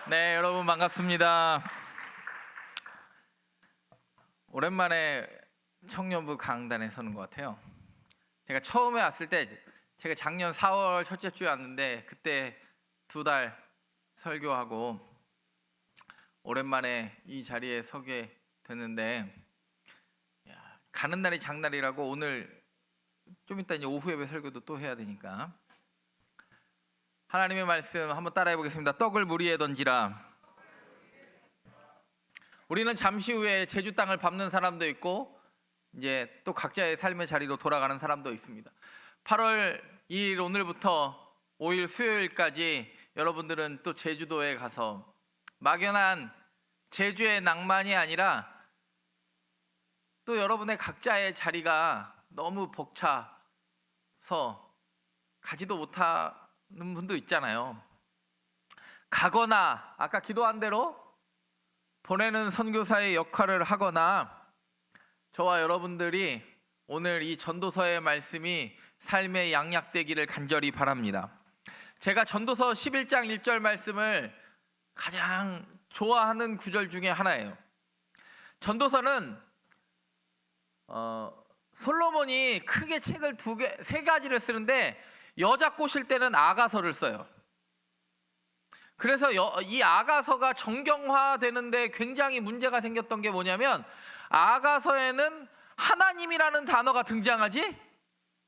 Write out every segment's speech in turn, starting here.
네, 여러분 반갑습니다. 오랜만에 청년부 강단에 서는 것 같아요. 제가 처음에 왔을 때 제가 작년 4월 첫째 주에 왔는데 그때 2달 설교하고 오랜만에 이 자리에 서게 됐는데 가는 날이 장날이라고 오늘 좀 이따 이제 오후 예배 설교도 또 해야 되니까 하나님의 말씀 한번 따라해 보겠습니다. 떡을 물 위에 던지라. 우리는 잠시 후에 제주 땅을 밟는 사람도 있고 이제 또 각자의 삶의 자리로 돌아가는 사람도 있습니다. 8월 2일 오늘부터 5일 수요일까지 여러분들은 또 제주도에 가서 막연한 제주의 낭만이 아니라 또 여러분의 각자의 자리가 너무 벅차서 가지도 못하는 분도 있잖아요. 가거나 아까 기도한 대로 보내는 선교사의 역할을 하거나 저와 여러분들이 오늘 이 전도서의 말씀이 삶의 양약되기를 간절히 바랍니다. 제가 전도서 11장 1절 말씀을 가장 좋아하는 구절 중에 하나예요. 전도서는 솔로몬이 크게 책을 3가지를 쓰는데 여자 꼬실 때는 아가서를 써요. 그래서 이 아가서가 정경화되는데 굉장히 문제가 생겼던 게 뭐냐면 아가서에는 하나님이라는 단어가 등장하지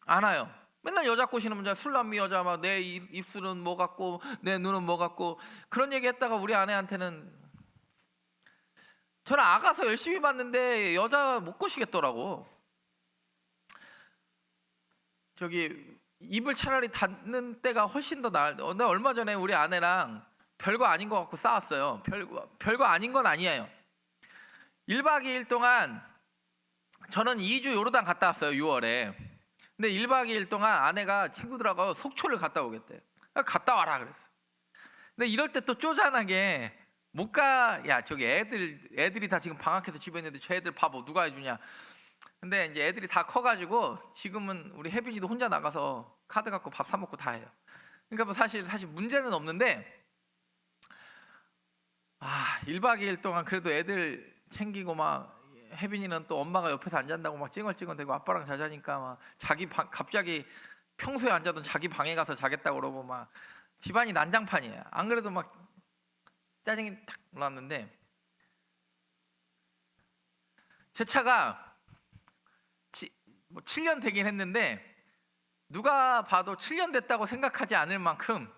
않아요. 맨날 여자 꼬시는 문제, 술남미 여자 막 내 입술은 뭐 같고 내 눈은 뭐 같고 그런 얘기 했다가 우리 아내한테는 저는 아가서 열심히 봤는데 여자 못 꼬시겠더라고. 저기 입을 차라리 닫는 때가 훨씬 더 나을. 나 얼마 전에 우리 아내랑 별거 아닌 것 같고 싸웠어요. 별거 아닌 건 아니에요. 1박 2일 동안 저는 2주 요르단 갔다 왔어요. 6월에. 근데 1박 2일 동안 아내가 친구들하고 속초를 갔다 오겠대. 갔다 와라 그랬어. 근데 이럴 때 또 쪼잔하게 못 가. 야 저기 애들이 다 지금 방학해서 집에 있는데 저 애들 바보 누가 해주냐. 근데 이제 애들이 다 커가지고 지금은 우리 혜빈이도 혼자 나가서 카드 갖고 밥 사 먹고 다 해요. 그러니까 뭐 사실 문제는 없는데 1박 2일 동안 그래도 애들 챙기고 막 혜빈이는 또 엄마가 옆에서 안 잔다고 막 찡얼찡얼대고 아빠랑 자자니까 막 갑자기 평소에 안 자던 자기 방에 가서 자겠다고 그러고 막 집안이 난장판이에요. 안 그래도 막 짜증이 탁 올랐는데 제 차가 7년 되긴 했는데 누가 봐도 7년 됐다고 생각하지 않을 만큼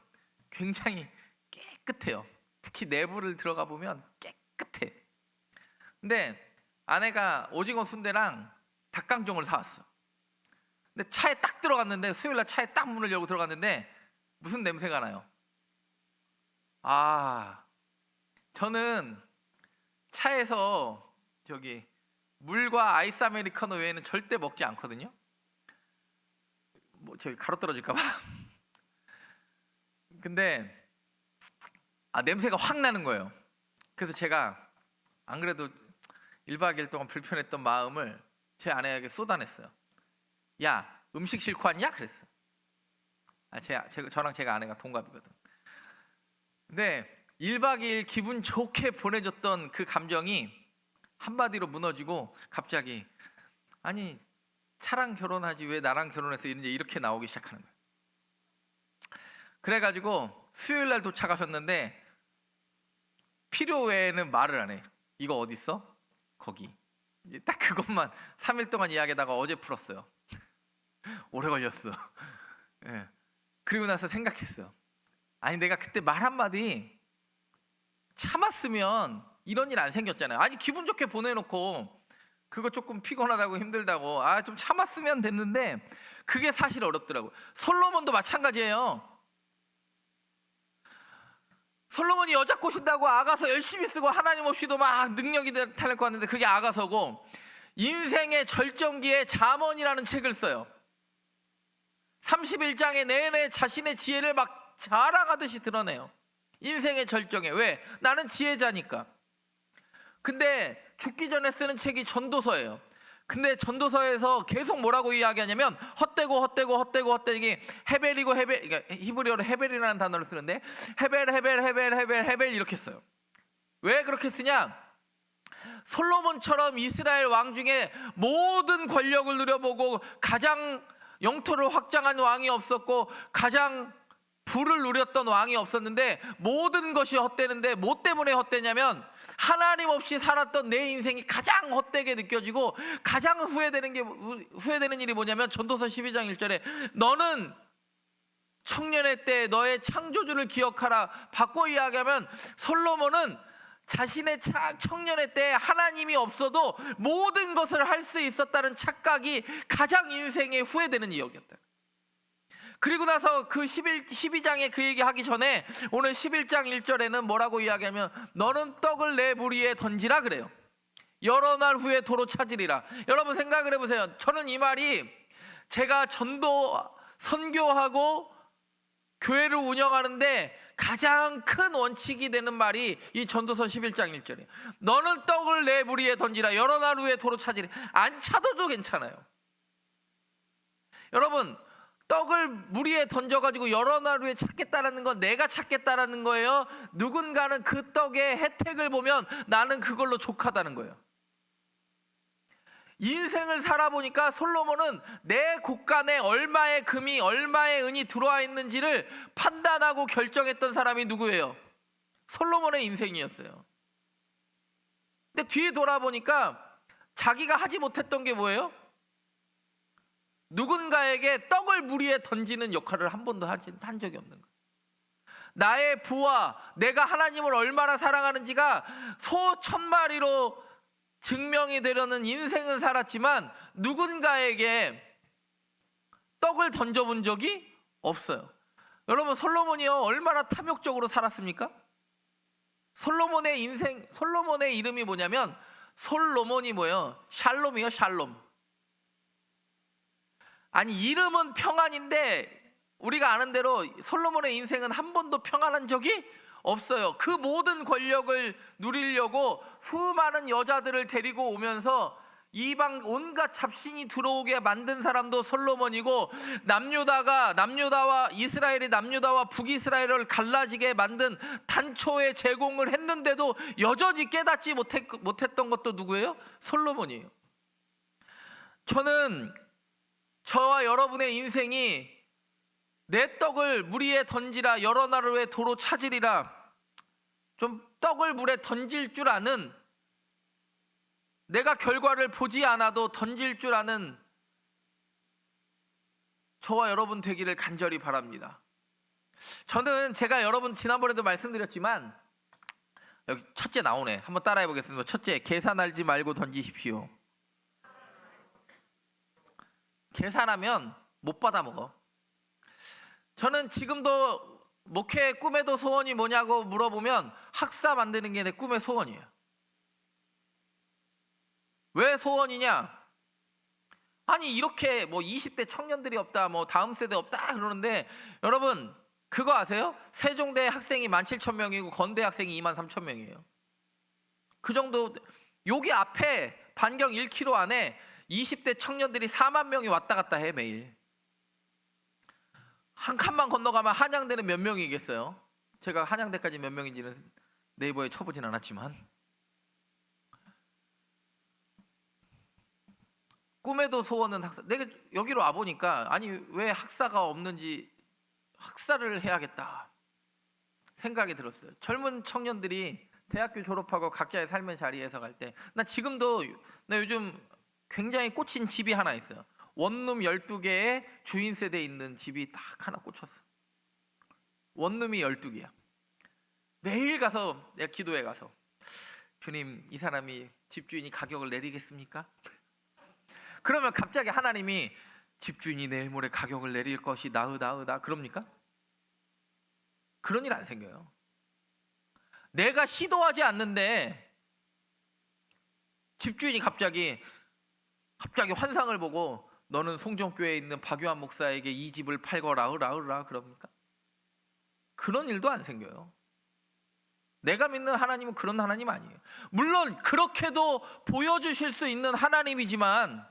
굉장히 깨끗해요. 특히 내부를 들어가 보면 깨끗해. 근데 아내가 오징어 순대랑 닭강정을 사왔어. 근데 차에 딱 들어갔는데 수요일날 차에 딱 문을 열고 들어갔는데 무슨 냄새가 나요? 저는 차에서 저기 물과 아이스 아메리카노 외에는 절대 먹지 않거든요. 뭐 저기 가로 떨어질까 봐. 근데 냄새가 확 나는 거예요. 그래서 제가 안 그래도 1박 2일 동안 불편했던 마음을 제 아내에게 쏟아냈어요. 야 음식 싫고 왔냐? 그랬어. 저랑 제가 아내가 동갑이거든. 근데 1박 2일 기분 좋게 보내줬던 그 감정이 한마디로 무너지고 갑자기 아니 차랑 결혼하지 왜 나랑 결혼해서 이렇게 나오기 시작하는 거예요. 그래가지고 수요일날 도착하셨는데 필요 외에는 말을 안 해. 이거 어디 있어? 거기. 딱 그것만 3일 동안 이야기하다가 어제 풀었어요. 오래 걸렸어. 예. 그리고 나서 생각했어요. 아니 내가 그때 말 한마디 참았으면 이런 일 안 생겼잖아요. 아니 기분 좋게 보내놓고 그거 조금 피곤하다고 힘들다고 좀 참았으면 됐는데 그게 사실 어렵더라고. 솔로몬도 마찬가지예요. 솔로몬이 여자 꼬신다고 아가서 열심히 쓰고 하나님 없이도 막 능력이 타는 것 같는데 그게 아가서고 인생의 절정기에 잠언이라는 책을 써요. 31장에 내내 자신의 지혜를 막 자랑하듯이 드러내요. 인생의 절정에. 왜? 나는 지혜자니까. 근데 죽기 전에 쓰는 책이 전도서예요. 근데 전도서에서 계속 뭐라고 이야기하냐면 헛되고 헤벨이고 헤벨, 그러니까 히브리어로 헤벨이라는 단어를 쓰는데 헤벨 이렇게 써요. 왜 그렇게 쓰냐? 솔로몬처럼 이스라엘 왕 중에 모든 권력을 누려보고 가장 영토를 확장한 왕이 없었고 가장 부를 누렸던 왕이 없었는데 모든 것이 헛되는데 뭐 때문에 헛되냐면 하나님 없이 살았던 내 인생이 가장 헛되게 느껴지고 가장 후회되는 일이 뭐냐면 전도서 12장 1절에 너는 청년의 때 너의 창조주를 기억하라. 바꿔 이야기하면 솔로몬은 자신의 청년의 때 하나님이 없어도 모든 것을 할 수 있었다는 착각이 가장 인생에 후회되는 이야기였다. 그리고 나서 그 12장에 그 얘기하기 전에 오늘 11장 1절에는 뭐라고 이야기하면 너는 떡을 내 물 위에 던지라 그래요. 여러 날 후에 도로 찾으리라. 여러분 생각을 해보세요. 저는 이 말이 제가 선교하고 교회를 운영하는데 가장 큰 원칙이 되는 말이 이 전도서 11장 1절이에요. 너는 떡을 내 물 위에 던지라. 여러 날 후에 도로 찾으리라. 안 찾아도 괜찮아요. 여러분 떡을 물 위에 던져가지고 여러 날 후에 찾겠다라는 건 내가 찾겠다라는 거예요. 누군가는 그 떡의 혜택을 보면 나는 그걸로 족하다는 거예요. 인생을 살아보니까 솔로몬은 내 곳간에 얼마의 금이 얼마의 은이 들어와 있는지를 판단하고 결정했던 사람이 누구예요? 솔로몬의 인생이었어요. 근데 뒤에 돌아보니까 자기가 하지 못했던 게 뭐예요? 누군가에게 떡을 물 위에 던지는 역할을 한 번도 한 적이 없는 거예요. 나의 부와 내가 하나님을 얼마나 사랑하는지가 소 1000마리로 증명이 되려는 인생은 살았지만 누군가에게 떡을 던져본 적이 없어요. 여러분 솔로몬이요 얼마나 탐욕적으로 살았습니까? 솔로몬의 인생, 솔로몬의 이름이 뭐냐면 솔로몬이 뭐예요? 샬롬이요 샬롬. 아니 이름은 평안인데 우리가 아는 대로 솔로몬의 인생은 한 번도 평안한 적이 없어요. 그 모든 권력을 누리려고 수많은 여자들을 데리고 오면서 이방 온갖 잡신이 들어오게 만든 사람도 솔로몬이고 남유다와 이스라엘이 남유다와 북이스라엘을 갈라지게 만든 단초에 제공을 했는데도 여전히 깨닫지 못했던 것도 누구예요? 솔로몬이에요. 저는 저와 여러분의 인생이 내 떡을 물 위에 던지라 여러 날 후에 도로 찾으리라. 좀 떡을 물에 던질 줄 아는, 내가 결과를 보지 않아도 던질 줄 아는 저와 여러분 되기를 간절히 바랍니다. 저는 제가 여러분 지난번에도 말씀드렸지만 여기 첫째 나오네. 한번 따라해 보겠습니다. 첫째, 계산 알지 말고 던지십시오. 계산하면 못 받아 먹어. 저는 지금도 목회 꿈에도 소원이 뭐냐고 물어보면 학사 만드는 게 내 꿈의 소원이에요. 왜 소원이냐? 아니 이렇게 뭐 20대 청년들이 없다, 뭐 다음 세대 없다 그러는데 여러분 그거 아세요? 세종대 학생이 17,000명이고 건대 학생이 23,000명이에요. 그 정도. 여기 앞에 반경 1km 안에 20대 청년들이 4만 명이 왔다 갔다 해 매일. 한 칸만 건너가면 한양대는 몇 명이겠어요? 제가 한양대까지 몇 명인지는 네이버에 쳐보진 않았지만 꿈에도 소원은 학사. 내가 여기로 와보니까 아니 왜 학사가 없는지 학사를 해야겠다 생각이 들었어요. 젊은 청년들이 대학교 졸업하고 각자의 삶의 자리에서 갈 때 나 지금도 나 요즘 굉장히 꽂힌 집이 하나 있어요. 원룸 12개에 주인 세대에 있는 집이 딱 하나 꽂혔어. 원룸이 12개야. 매일 가서 내가 기도해 가서 주님 이 사람이 집주인이 가격을 내리겠습니까? 그러면 갑자기 하나님이 집주인이 내일 모레 가격을 내릴 것이 나으다 그럽니까? 그런 일 안 생겨요. 내가 시도하지 않는데 집주인이 갑자기 환상을 보고 너는 송정교회에 있는 박유한 목사에게 이 집을 팔거라 그럽니까? 그런 일도 안 생겨요. 내가 믿는 하나님은 그런 하나님 아니에요. 물론 그렇게도 보여주실 수 있는 하나님이지만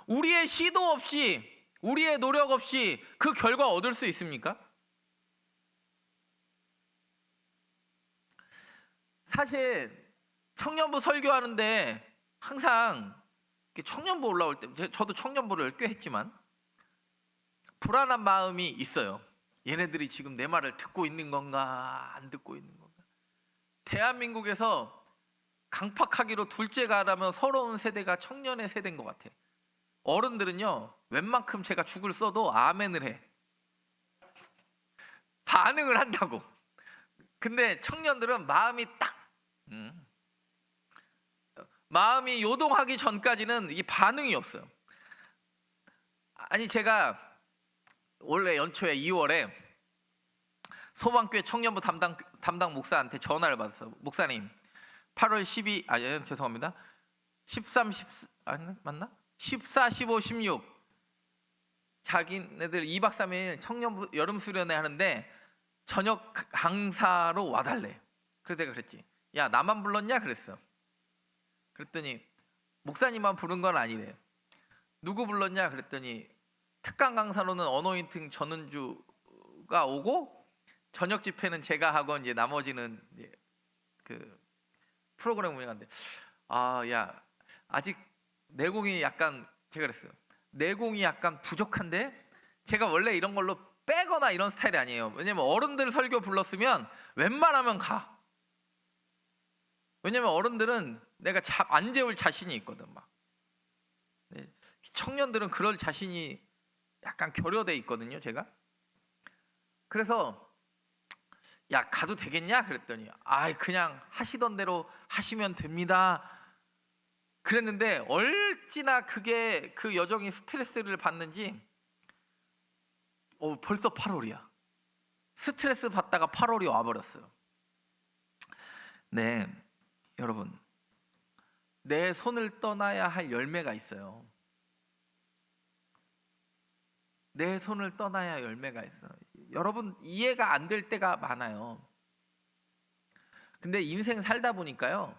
우리의 시도 없이, 우리의 노력 없이 그 결과 얻을 수 있습니까? 사실 청년부 설교하는데 항상 청년부 올라올 때, 저도 청년부를 꽤 했지만 불안한 마음이 있어요. 얘네들이 지금 내 말을 듣고 있는 건가 안 듣고 있는 건가. 대한민국에서 강팍하기로 둘째가라면 서러운 세대가 청년의 세대인 것 같아. 어른들은요 웬만큼 제가 죽을 써도 아멘을 해. 반응을 한다고. 근데 청년들은 마음이 딱 마음이 요동하기 전까지는 이 반응이 없어요. 아니 제가 원래 연초에 2월에 소망교회 청년부 담당 목사한테 전화를 받았어요. 목사님 8월 12 죄송합니다. 13, 14 아니 맞나? 14, 15, 16 자기네들 2박 3일 청년부 여름 수련회 하는데 저녁 강사로 와달래. 그래서 내가 그랬지. 야 나만 불렀냐 그랬어. 그랬더니 목사님만 부른 건 아니래. 누구 불렀냐 그랬더니 특강 강사로는 어노인팅 전은주가 오고 저녁 집회는 제가 하고 이제 나머지는 이제 그 프로그램 운영하는데 야 아직 내공이 약간 제가 그랬어요. 내공이 약간 부족한데 제가 원래 이런 걸로 빼거나 이런 스타일이 아니에요. 왜냐면 어른들 설교 불렀으면 웬만하면 가. 왜냐면 어른들은 내가 안 재울 자신이 있거든 막. 청년들은 그럴 자신이 약간 결여돼 있거든요 제가. 그래서 야 가도 되겠냐 그랬더니 그냥 하시던 대로 하시면 됩니다 그랬는데 얼지나 그게 그 여정이 스트레스를 받는지 벌써 8월이야. 스트레스 받다가 8월이 와버렸어요. 네 여러분 내 손을 떠나야 할 열매가 있어요. 내 손을 떠나야 열매가 있어. 여러분 이해가 안 될 때가 많아요. 근데 인생 살다 보니까요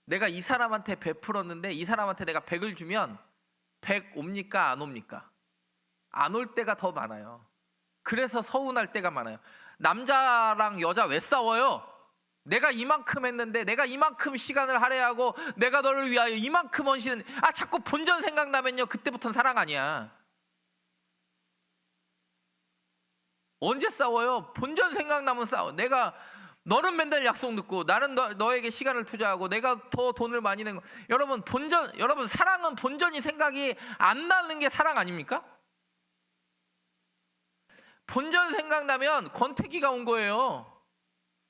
내가 이 사람한테 베풀었는데 이 사람한테 내가 100을 주면 100 옵니까 안 옵니까? 안 올 때가 더 많아요. 그래서 서운할 때가 많아요. 남자랑 여자 왜 싸워요? 내가 이만큼 했는데 내가 이만큼 시간을 할애하고 내가 너를 위하여 이만큼 헌신은 자꾸 본전 생각나면요 그때부터는 사랑 아니야. 언제 싸워요? 본전 생각나면 싸워. 너는 맨날 약속 늦고 나는 너에게 시간을 투자하고 내가 더 돈을 많이 낸 거. 여러분 사랑은 본전이 생각이 안 나는 게 사랑 아닙니까? 본전 생각나면 권태기가 온 거예요.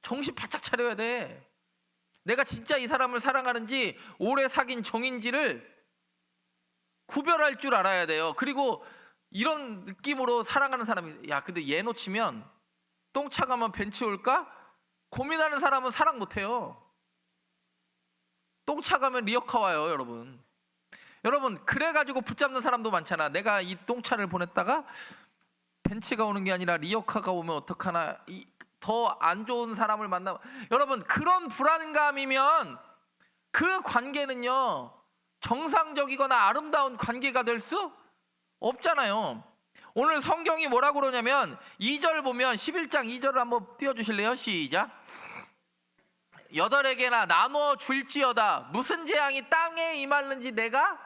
정신 바짝 차려야 돼. 내가 진짜 이 사람을 사랑하는지 오래 사귄 정인지를 구별할 줄 알아야 돼요. 그리고 이런 느낌으로 사랑하는 사람이 근데 얘 놓치면 똥차 가면 벤츠 올까? 고민하는 사람은 사랑 못해요. 똥차 가면 리어카 와요 여러분. 그래가지고 붙잡는 사람도 많잖아. 내가 이 똥차를 보냈다가 벤츠가 오는 게 아니라 리어카가 오면 어떡하나. 더 안 좋은 사람을 만나. 여러분 그런 불안감이면 그 관계는요 정상적이거나 아름다운 관계가 될 수 없잖아요. 오늘 성경이 뭐라고 그러냐면 2절 보면 11장 2절을 한번 띄워주실래요? 시작. 8에게나 나눠 줄지어다 무슨 재앙이 땅에 임하는지 내가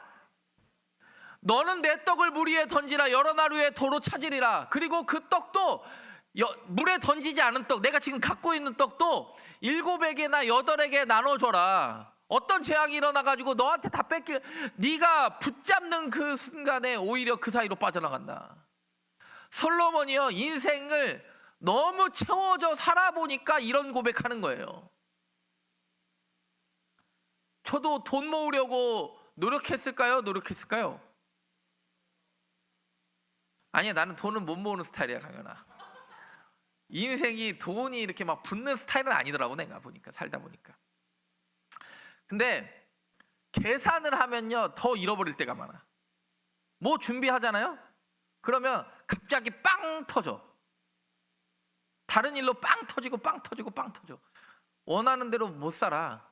너는 내 떡을 물 위에 던지라 여러 날 후에 도로 찾으리라. 그리고 그 떡도 물에 던지지 않은 떡 내가 지금 갖고 있는 떡도 7에게나 8에게 나눠줘라. 어떤 재앙이 일어나가지고 너한테 다 네가 붙잡는 그 순간에 오히려 그 사이로 빠져나간다. 솔로몬이요 인생을 너무 채워져 살아보니까 이런 고백하는 거예요. 저도 돈 모으려고 노력했을까요? 아니야 나는 돈을 못 모으는 스타일이야 강연아. 인생이 돈이 이렇게 막 붙는 스타일은 아니더라고 내가 살다 보니까. 근데 계산을 하면요 더 잃어버릴 때가 많아. 뭐 준비하잖아요? 그러면 갑자기 빵 터져. 다른 일로 빵 터지고 빵 터지고 빵 터져. 원하는 대로 못 살아.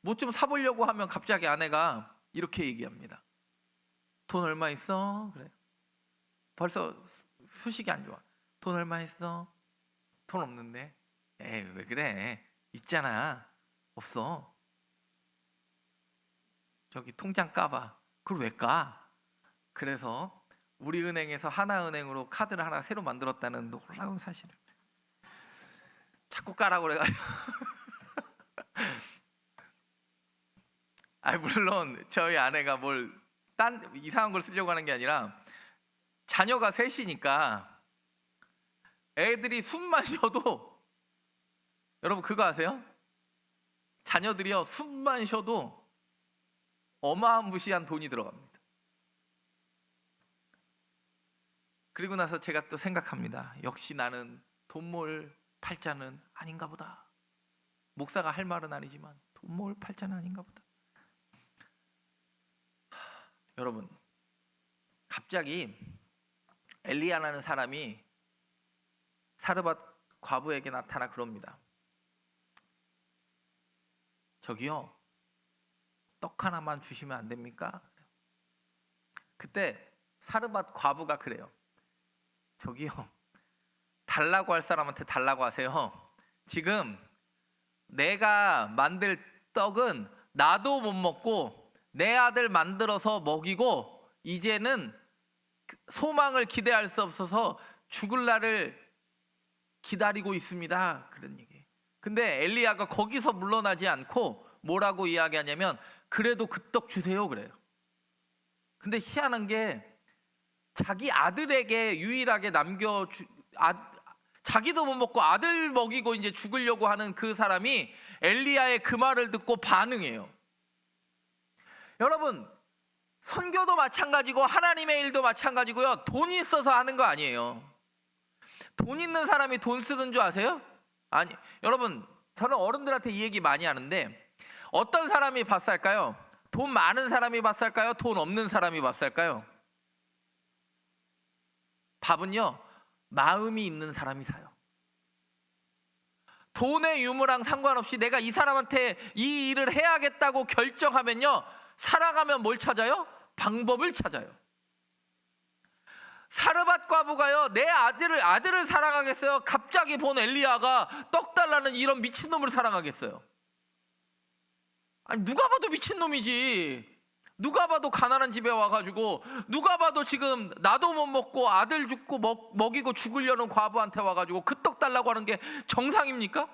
뭐 좀 사보려고 하면 갑자기 아내가 이렇게 얘기합니다. 돈 얼마 있어? 그래. 벌써 수식이 안 좋아. 돈 얼마 있어? 돈 없는데. 에이, 왜 그래? 있잖아. 없어. 저기 통장 까봐. 그걸 왜 까? 그래서 우리 은행에서 하나은행으로 카드를 하나 새로 만들었다는 놀라운 사실을 자꾸 까라고 그래가지고 물론 저희 아내가 뭘 딴 이상한 걸 쓰려고 하는 게 아니라 자녀가 셋이니까 애들이 숨만 쉬어도, 여러분 그거 아세요? 자녀들이요 숨만 쉬어도 어마무시한 돈이 들어갑니다. 그리고 나서 제가 또 생각합니다. 역시 나는 돈 모을 팔자는 아닌가 보다. 목사가 할 말은 아니지만 돈 모을 팔자는 아닌가 보다. 여러분, 갑자기 엘리야라는 사람이 사르밧 과부에게 나타나 그럽니다. 저기요, 떡 하나만 주시면 안 됩니까? 그때 사르밧 과부가 그래요. 저기요, 달라고 할 사람한테 달라고 하세요. 지금 내가 만들 떡은 나도 못 먹고 내 아들 만들어서 먹이고 이제는 소망을 기대할 수 없어서 죽을 날을 기다리고 있습니다. 그런 얘기. 근데 엘리야가 거기서 물러나지 않고 뭐라고 이야기하냐면 그래도 그 떡 주세요 그래요. 근데 희한한 게 자기 아들에게 유일하게 자기도 못 먹고 아들 먹이고 이제 죽으려고 하는 그 사람이 엘리야의 그 말을 듣고 반응해요. 여러분, 선교도 마찬가지고 하나님의 일도 마찬가지고요. 돈이 있어서 하는 거 아니에요. 돈 있는 사람이 돈 쓰는 줄 아세요? 아니, 여러분, 저는 어른들한테 이 얘기 많이 하는데 어떤 사람이 밥 살까요? 돈 많은 사람이 밥 살까요? 돈 없는 사람이 밥 살까요? 밥은요, 마음이 있는 사람이 사요. 돈의 유무랑 상관없이 내가 이 사람한테 이 일을 해야겠다고 결정하면요, 살아가면 뭘 찾아요? 방법을 찾아요. 사르밧 과부가요, 내 아들을 사랑하겠어요? 갑자기 본 엘리야가 떡 달라는 이런 미친놈을 사랑하겠어요? 아니, 누가 봐도 미친놈이지. 누가 봐도 가난한 집에 와가지고, 누가 봐도 지금 나도 못 먹고 아들 죽고 먹이고 죽으려는 과부한테 와가지고 그 떡 달라고 하는 게 정상입니까?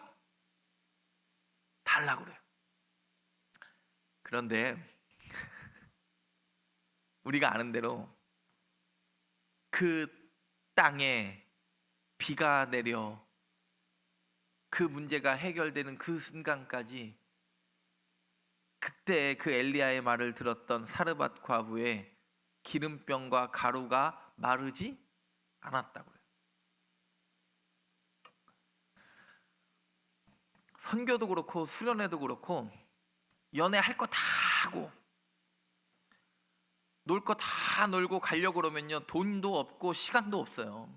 달라고 그래요. 그런데 우리가 아는 대로 그 땅에 비가 내려 그 문제가 해결되는 그 순간까지 그때 그 엘리야의 말을 들었던 사르밧 과부의 기름병과 가루가 마르지 않았다고요. 선교도 그렇고 수련회도 그렇고 연애할 거 다 하고 놀 거 다 놀고 가려고 그러면요, 돈도 없고 시간도 없어요.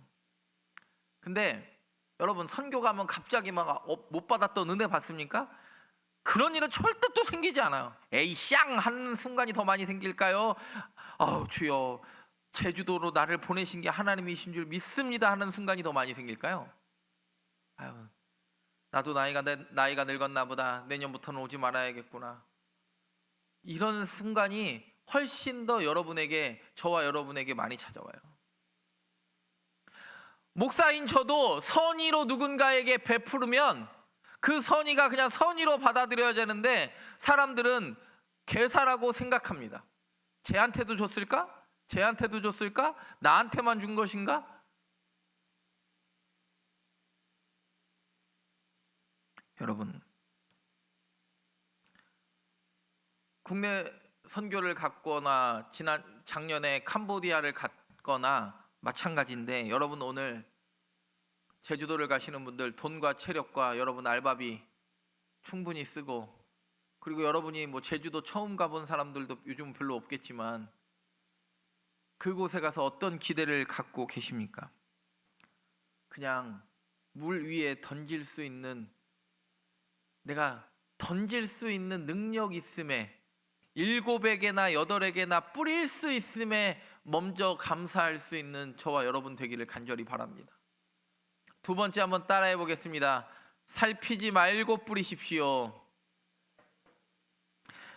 근데 여러분, 선교 가면 갑자기 막 못 받았던 은혜 받습니까? 그런 일은 절대 또 생기지 않아요. 에이 쌍 하는 순간이 더 많이 생길까요? 아우 주여, 제주도로 나를 보내신 게 하나님이신 줄 믿습니다 하는 순간이 더 많이 생길까요? 아유, 나도 나이가 늙었나 보다. 내년부터는 오지 말아야겠구나. 이런 순간이 훨씬 더 저와 여러분에게 많이 찾아와요. 목사인 저도 선의로 누군가에게 베푸르면 그 선의가 그냥 선의로 받아들여야 되는데 사람들은 계사라고 생각합니다. 쟤한테도 줬을까? 쟤한테도 줬을까? 나한테만 준 것인가? 여러분, 국내 선교를 갔거나 작년에 캄보디아를 갔거나 마찬가지인데, 여러분 오늘 제주도를 가시는 분들 돈과 체력과 여러분 알바비 충분히 쓰고, 그리고 여러분이 뭐 제주도 처음 가본 사람들도 요즘 별로 없겠지만 그곳에 가서 어떤 기대를 갖고 계십니까? 그냥 물 위에 던질 수 있는, 내가 던질 수 있는 능력 있음에, 7에게나 8에게나 뿌릴 수 있음에 먼저 감사할 수 있는 저와 여러분 되기를 간절히 바랍니다. 두 번째 한번 따라해 보겠습니다. 살피지 말고 뿌리십시오.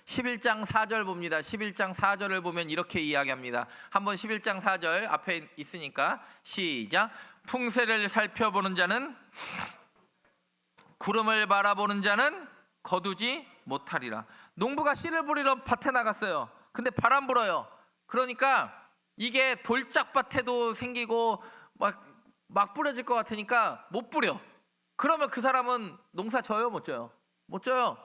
11장 4절 봅니다. 11장 4절을 보면 이렇게 이야기합니다. 한번 11장 4절 앞에 있으니까 시작. 풍세를 살펴보는 자는, 구름을 바라보는 자는 거두지 못하리라. 농부가 씨를 뿌리러 밭에 나갔어요. 근데 바람 불어요. 그러니까 이게 돌짝밭에도 생기고 막 뿌려질 것 같으니까 못 뿌려. 그러면 그 사람은 농사 져요, 못 져요? 못 져요.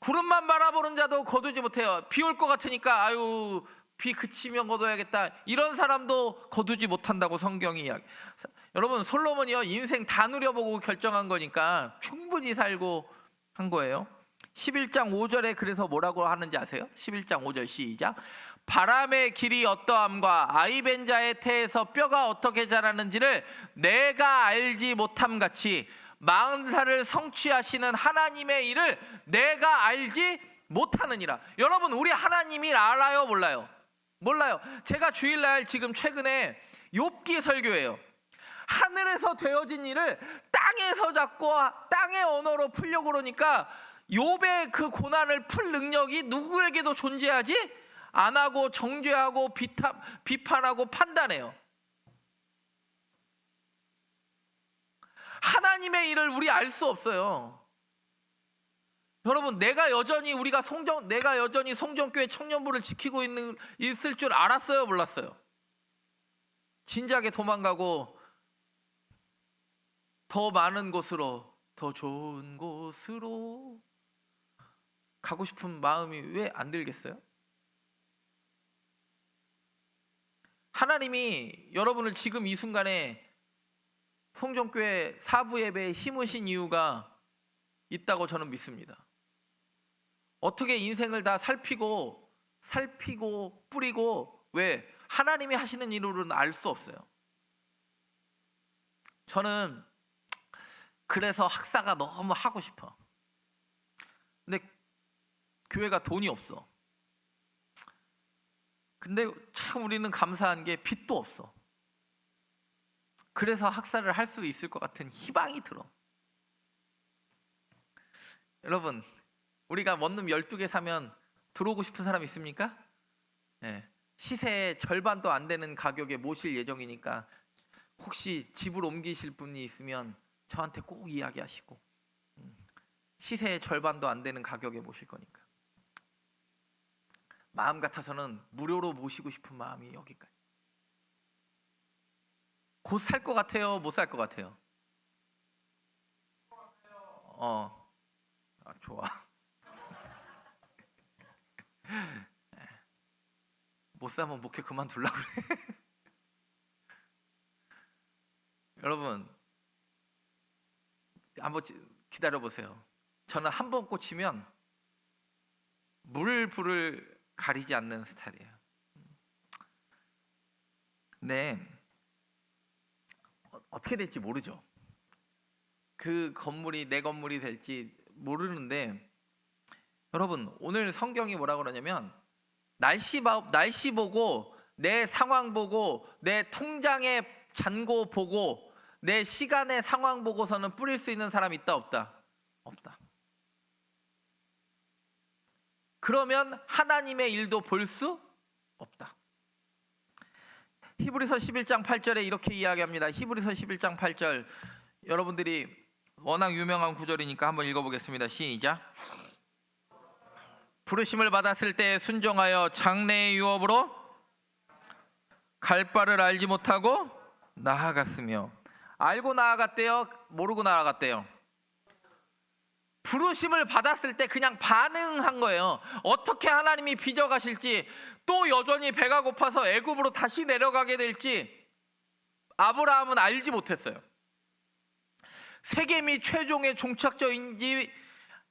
구름만 바라보는 자도 거두지 못해요. 비 올 것 같으니까 아유, 비 그치면 거둬야겠다. 이런 사람도 거두지 못한다고 성경이 이야기. 여러분, 솔로몬이요, 인생 다 누려보고 결정한 거니까 충분히 살고 한 거예요. 11장 5절에 그래서 뭐라고 하는지 아세요? 11장 5절 시작. 바람의 길이 어떠함과 아이벤 자의 태에서 뼈가 어떻게 자라는지를 내가 알지 못함 같이 40살을 성취하시는 하나님의 일을 내가 알지 못하느니라. 여러분, 우리 하나님 일 알아요, 몰라요? 몰라요. 제가 주일날 지금 최근에 욥기 설교예요. 하늘에서 되어진 일을 땅에서 잡고 땅의 언어로 풀려고 그러니까 욥의 그 고난을 풀 능력이 누구에게도 존재하지 안 하고 정죄하고 비판하고 판단해요. 하나님의 일을 우리 알 수 없어요. 여러분, 내가 여전히 송정교회 청년부를 지키고 있을 줄 알았어요, 몰랐어요? 진작에 도망가고 더 많은 곳으로, 더 좋은 곳으로 가고 싶은 마음이 왜 안 들겠어요? 하나님이 여러분을 지금 이 순간에 송정교회 사부 예배에 심으신 이유가 있다고 저는 믿습니다. 어떻게 인생을 다 살피고 뿌리고, 왜? 하나님이 하시는 일로는 알 수 없어요. 저는 그래서 학사가 너무 하고 싶어. 근데 교회가 돈이 없어. 근데 참 우리는 감사한 게 빚도 없어. 그래서 학사를 할 수 있을 것 같은 희망이 들어. 여러분, 우리가 원룸 12개 사면 들어오고 싶은 사람 있습니까? 네. 시세의 절반도 안 되는 가격에 모실 예정이니까 혹시 집을 옮기실 분이 있으면 저한테 꼭 이야기하시고, 시세의 절반도 안 되는 가격에 모실 거니까. 마음 같아서는 무료로 모시고 싶은 마음이 여기까지. 곧 살 것 같아요? 못 살 것 같아요? 좋아. 못 사면 목회 그만두려고 그래. 여러분, 한번 기다려 보세요. 저는 한 번 꽂히면 불을 가리지 않는 스타일이에요. 네. 어떻게 될지 모르죠. 그 건물이 내 건물이 될지 모르는데, 여러분, 오늘 성경이 뭐라 그러냐면 날씨 보고, 내 상황 보고, 내 통장의 잔고 보고, 내 시간의 상황 보고서는 뿌릴 수 있는 사람 있다, 없다? 없다. 그러면 하나님의 일도 볼 수 없다. 히브리서 11장 8절에 이렇게 이야기합니다. 히브리서 11장 8절, 여러분들이 워낙 유명한 구절이니까 한번 읽어보겠습니다. 시작. 부르심을 받았을 때 순종하여 장래의 유업으로 갈 바를 알지 못하고 나아갔으며. 알고 나아갔대요? 모르고 나아갔대요? 부르심을 받았을 때 그냥 반응한 거예요. 어떻게 하나님이 빚어가실지, 또 여전히 배가 고파서 애굽으로 다시 내려가게 될지 아브라함은 알지 못했어요. 세겜이 최종의 종착지인지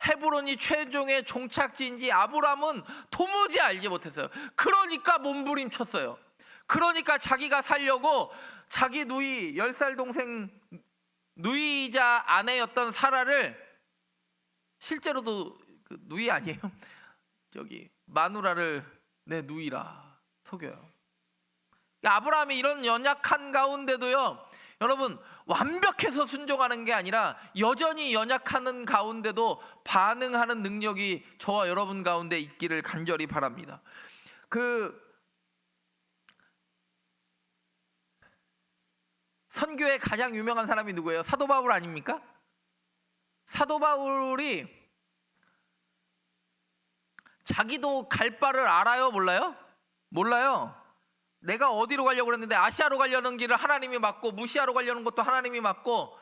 헤브론이 최종의 종착지인지 아브라함은 도무지 알지 못했어요. 그러니까 몸부림쳤어요. 그러니까 자기가 살려고 자기 누이 10살 동생 누이이자 아내였던 사라를 실제로도 그 누이 아니에요? 저기 마누라를 내 누이라 속여요. 아브라함이 이런 연약한 가운데도요, 여러분, 완벽해서 순종하는 게 아니라 여전히 연약하는 가운데도 반응하는 능력이 저와 여러분 가운데 있기를 간절히 바랍니다. 선교의 가장 유명한 사람이 누구예요? 사도 바울 아닙니까? 사도 바울이 자기도 갈 바를 알아요? 몰라요? 몰라요. 내가 어디로 가려고 그랬는데 아시아로 가려는 길을 하나님이 막고, 무시아로 가려는 것도 하나님이 막고,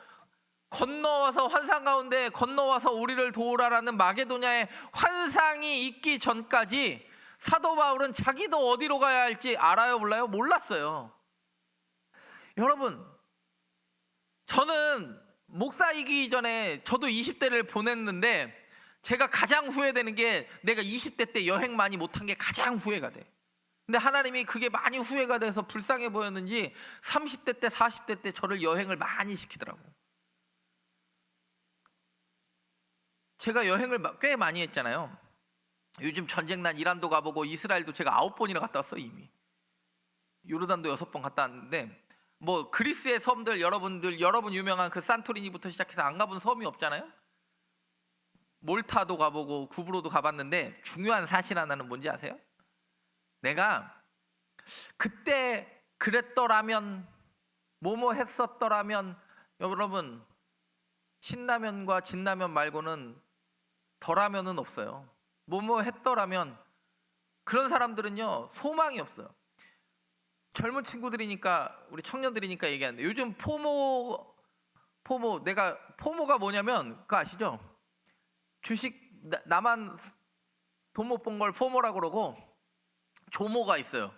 건너와서 환상 가운데 건너와서 우리를 도우라라는 마게도냐의 환상이 있기 전까지 사도 바울은 자기도 어디로 가야 할지 알아요? 몰라요? 몰랐어요. 여러분, 저는 목사이기 전에 저도 20대를 보냈는데 제가 가장 후회되는 게 내가 20대 때 여행 많이 못한 게 가장 후회가 돼. 근데 하나님이 그게 많이 후회가 돼서 불쌍해 보였는지 30대 때 40대 때 저를 여행을 많이 시키더라고. 제가 여행을 꽤 많이 했잖아요. 요즘 전쟁 난 이란도 가보고 이스라엘도 제가 9번이나 갔다 왔어요. 이미 요르단도 6번 갔다 왔는데, 뭐 그리스의 섬들, 여러분 유명한 그 산토리니부터 시작해서 안 가본 섬이 없잖아요. 몰타도 가보고 구브로도 가봤는데 중요한 사실 하나는 뭔지 아세요? 내가 그때 그랬더라면, 뭐뭐 했었더라면, 여러분, 신라면과 진라면 말고는 덜하면은 없어요. 뭐뭐 했더라면, 그런 사람들은요 소망이 없어요. 젊은 친구들이니까, 우리 청년들이니까 얘기하는데, 요즘 내가 포모가 뭐냐면 그거 아시죠? 주식 나만 돈 못 번 걸 포모라고 그러고 조모가 있어요.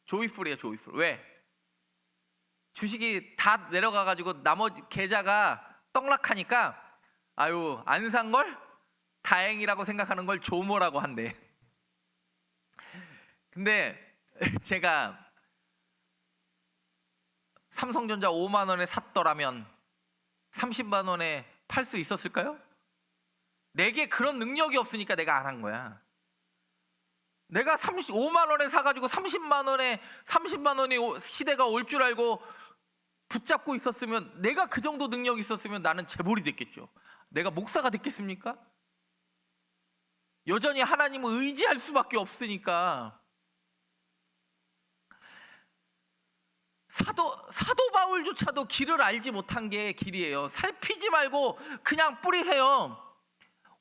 조이풀이에요. 조이풀. 왜? 주식이 다 내려가가지고 나머지 계좌가 떡락하니까 아유 안 산 걸 다행이라고 생각하는 걸 조모라고 한대. 근데 제가 삼성전자 5만 원에 샀더라면 30만 원에 팔 수 있었을까요? 내게 그런 능력이 없으니까 내가 안 한 거야. 내가 5만 원에 사가지고 30만 원이 시대가 올 줄 알고 붙잡고 있었으면, 내가 그 정도 능력이 있었으면 나는 재벌이 됐겠죠. 내가 목사가 됐겠습니까? 여전히 하나님을 의지할 수밖에 없으니까. 사도 바울조차도 길을 알지 못한 게 길이에요. 살피지 말고 그냥 뿌리세요.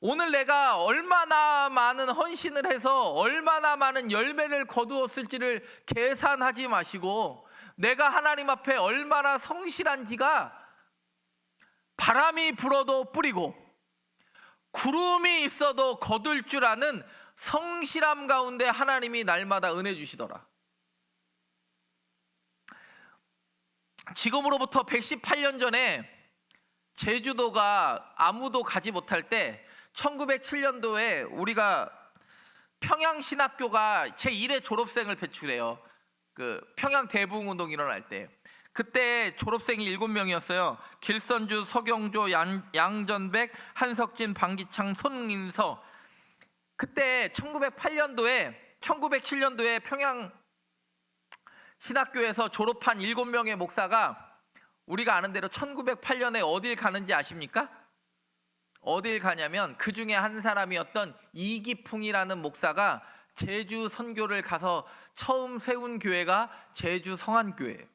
오늘 내가 얼마나 많은 헌신을 해서 얼마나 많은 열매를 거두었을지를 계산하지 마시고, 내가 하나님 앞에 얼마나 성실한지가 바람이 불어도 뿌리고 구름이 있어도 거둘 줄 아는 성실함 가운데 하나님이 날마다 은혜 주시더라. 지금으로부터 118년 전에 제주도가 아무도 가지 못할 때 1907년도에 우리가 평양신학교가 제1회 졸업생을 배출해요. 그 평양 대부흥운동 일어날 때. 그때 졸업생이 7명이었어요. 길선주, 서경조, 양전백, 한석진, 방기창, 손인서. 그때 1907년도에 평양 신학교에서 졸업한 7명의 목사가 우리가 아는 대로 1908년에 어딜 가는지 아십니까? 어딜 가냐면 그 중에 한 사람이었던 이기풍이라는 목사가 제주 선교를 가서 처음 세운 교회가 제주 성안교회예요.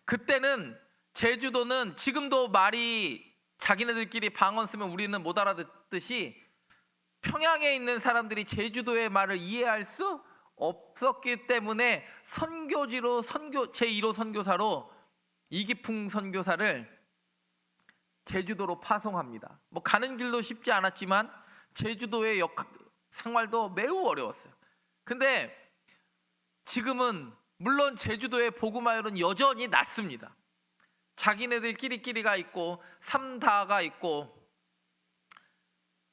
그때는 제주도는 지금도 말이 자기네들끼리 방언 쓰면 우리는 못 알아듣듯이 평양에 있는 사람들이 제주도의 말을 이해할 수 없었기 때문에 선교지로 제1호 선교사로 이기풍 선교사를 제주도로 파송합니다. 뭐 가는 길도 쉽지 않았지만 제주도의 생활도 매우 어려웠어요. 근데 지금은 물론 제주도의 복음화율은 여전히 낮습니다. 자기네들끼리가 있고 삼다가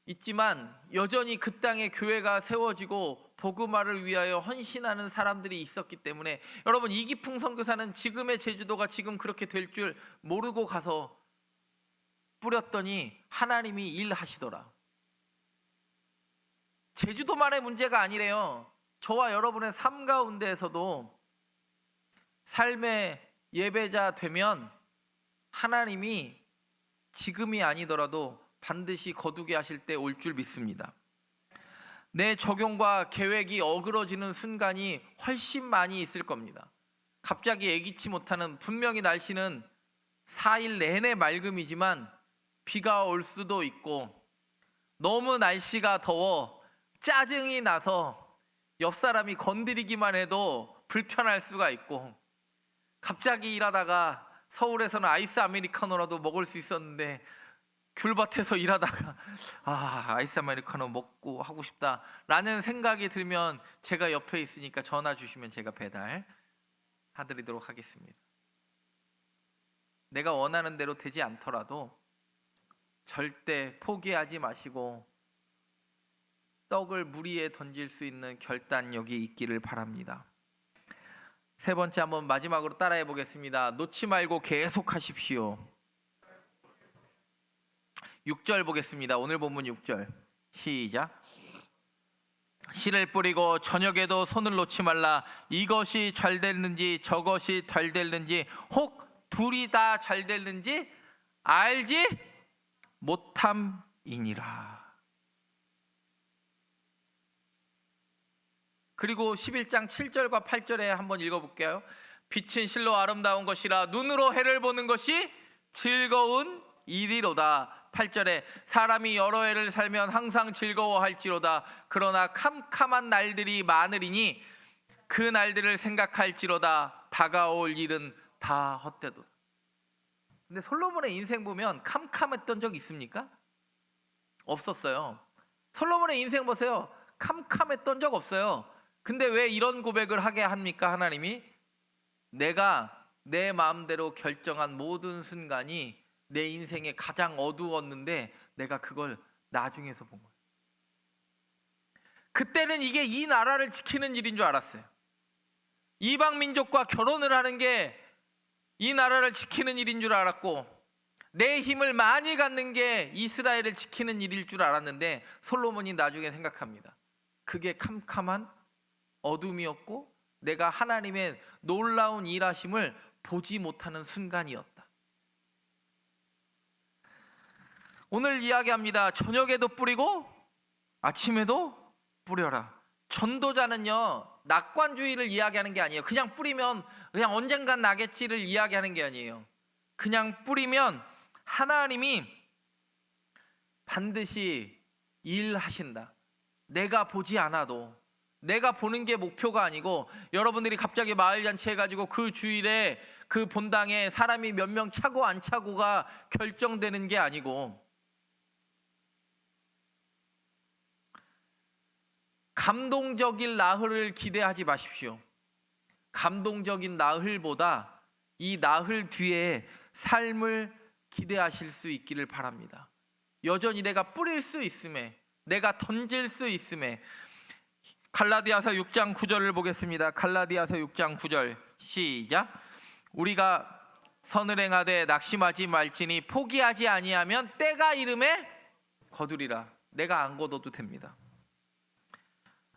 있지만 여전히 그 땅에 교회가 세워지고 복음화를 위하여 헌신하는 사람들이 있었기 때문에 여러분 이기풍 선교사는 지금의 제주도가 지금 그렇게 될 줄 모르고 가서 뿌렸더니 하나님이 일하시더라. 제주도만의 문제가 아니래요. 저와 여러분의 삶 가운데에서도 삶의 예배자 되면 하나님이 지금이 아니더라도 반드시 거두게 하실 때 올 줄 믿습니다. 내 적용과 계획이 어그러지는 순간이 훨씬 많이 있을 겁니다. 갑자기 예기치 못하는, 분명히 날씨는 4일 내내 맑음이지만 비가 올 수도 있고, 너무 날씨가 더워 짜증이 나서 옆 사람이 건드리기만 해도 불편할 수가 있고, 갑자기 일하다가 서울에서는 아이스 아메리카노라도 먹을 수 있었는데 귤밭에서 일하다가 아이스 아메리카노 먹고 하고 싶다 라는 생각이 들면 제가 옆에 있으니까 전화 주시면 제가 배달 해드리도록 하겠습니다. 내가 원하는 대로 되지 않더라도 절대 포기하지 마시고 떡을 물 위에 던질 수 있는 결단력이 있기를 바랍니다. 세 번째, 한번 마지막으로 따라해 보겠습니다. 놓지 말고 계속 하십시오. 6절 보겠습니다. 오늘 본문 6절 시작. 씨를 뿌리고 저녁에도 손을 놓지 말라. 이것이 잘 됐는지 저것이 잘 됐는지 혹 둘이 다 잘 됐는지 알지 못함이니라. 그리고 11장 7절과 8절에 한번 읽어볼게요. 빛은 실로 아름다운 것이라 눈으로 해를 보는 것이 즐거운 일이로다. 8절에 사람이 여러 해를 살면 항상 즐거워할지로다. 그러나 캄캄한 날들이 많으리니 그 날들을 생각할지로다. 다가올 일은 다 헛되도다. 근데 솔로몬의 인생 보면 캄캄했던 적 있습니까? 없었어요. 솔로몬의 인생 보세요. 캄캄했던 적 없어요. 근데 왜 이런 고백을 하게 합니까? 하나님이 내가 내 마음대로 결정한 모든 순간이 내 인생에 가장 어두웠는데 내가 그걸 나중에서 본 거예요. 그때는 이게 이 나라를 지키는 일인 줄 알았어요. 이방 민족과 결혼을 하는 게 이 나라를 지키는 일인 줄 알았고, 내 힘을 많이 갖는 게 이스라엘을 지키는 일일 줄 알았는데 솔로몬이 나중에 생각합니다. 그게 캄캄한 어둠이었고 내가 하나님의 놀라운 일하심을 보지 못하는 순간이었다. 오늘 이야기합니다. 저녁에도 뿌리고 아침에도 뿌려라. 전도자는요, 낙관주의를 이야기하는 게 아니에요. 그냥 뿌리면 그냥 언젠간 나겠지를 이야기하는 게 아니에요. 그냥 뿌리면 하나님이 반드시 일하신다. 내가 보지 않아도, 내가 보는 게 목표가 아니고, 여러분들이 갑자기 마을잔치 해가지고 그 주일에 그 본당에 사람이 몇 명 차고 안 차고가 결정되는 게 아니고, 감동적인 나흘을 기대하지 마십시오. 감동적인 나흘보다 이 나흘 뒤에 삶을 기대하실 수 있기를 바랍니다. 여전히 내가 뿌릴 수 있음에, 내가 던질 수 있음에. 갈라디아서 6장 9절을 보겠습니다. 갈라디아서 6장 9절 시작. 우리가 선을 행하되 낙심하지 말지니 포기하지 아니하면 때가 이름에 거두리라. 내가 안 거둬도 됩니다.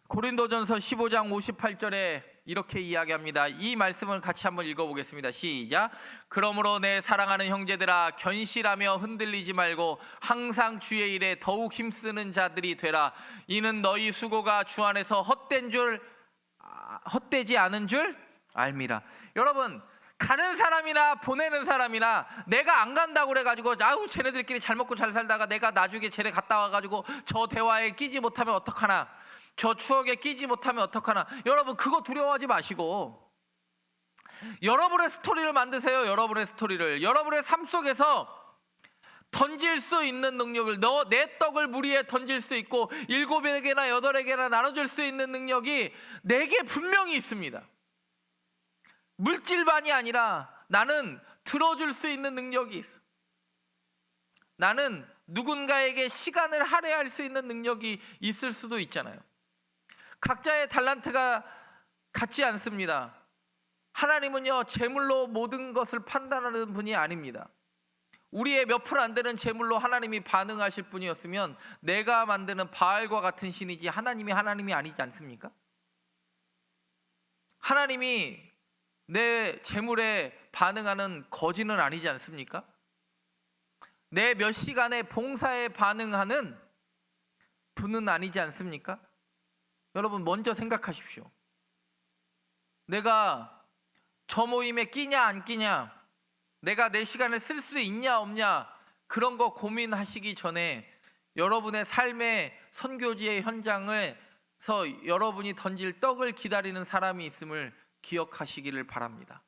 고린도전서 15장 58절에 이렇게 이야기합니다. 이 말씀을 같이 한번 읽어보겠습니다. 시작. 그러므로 내 사랑하는 형제들아, 견실하며 흔들리지 말고 항상 주의 일에 더욱 힘쓰는 자들이 되라. 이는 너희 수고가 주 안에서 헛되지 않은 줄 알미라. 여러분, 가는 사람이나 보내는 사람이나 내가 안 간다고 그래가지고 쟤네들끼리 잘 먹고 잘 살다가 내가 나중에 쟤네 갔다 와가지고 저 대화에 끼지 못하면 어떡하나, 저 추억에 끼지 못하면 어떡하나. 여러분, 그거 두려워하지 마시고 여러분의 스토리를 만드세요. 여러분의 스토리를. 여러분의 삶 속에서 던질 수 있는 능력을, 내 떡을 물 위에 던질 수 있고 7에게나 8에게나 나눠줄 수 있는 능력이 내게 분명히 있습니다. 물질만이 아니라 나는 들어줄 수 있는 능력이 있어. 나는 누군가에게 시간을 할애할 수 있는 능력이 있을 수도 있잖아요. 각자의 달란트가 같지 않습니다. 하나님은요, 재물로 모든 것을 판단하는 분이 아닙니다. 우리의 몇 풀 안 되는 재물로 하나님이 반응하실 분이었으면 내가 만드는 바알과 같은 신이지 하나님이 아니지 않습니까? 하나님이 내 재물에 반응하는 거지는 아니지 않습니까? 내 몇 시간의 봉사에 반응하는 분은 아니지 않습니까? 여러분 먼저 생각하십시오. 내가 저 모임에 끼냐 안 끼냐, 내가 내 시간을 쓸 수 있냐 없냐, 그런 거 고민하시기 전에 여러분의 삶의 선교지의 현장에서 여러분이 던질 떡을 기다리는 사람이 있음을 기억하시기를 바랍니다.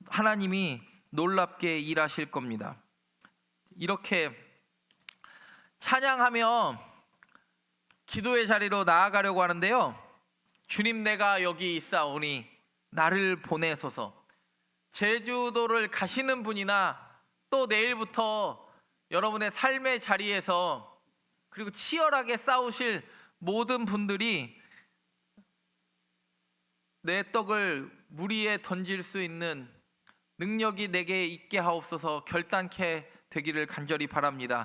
하나님이 놀랍게 일하실 겁니다. 이렇게 찬양하며 기도의 자리로 나아가려고 하는데요, 주님 내가 여기 있사오니 나를 보내소서. 제주도를 가시는 분이나 또 내일부터 여러분의 삶의 자리에서 그리고 치열하게 싸우실 모든 분들이 내 떡을 물 위에 던질 수 있는 능력이 내게 있게 하옵소서 결단케 되기를 간절히 바랍니다.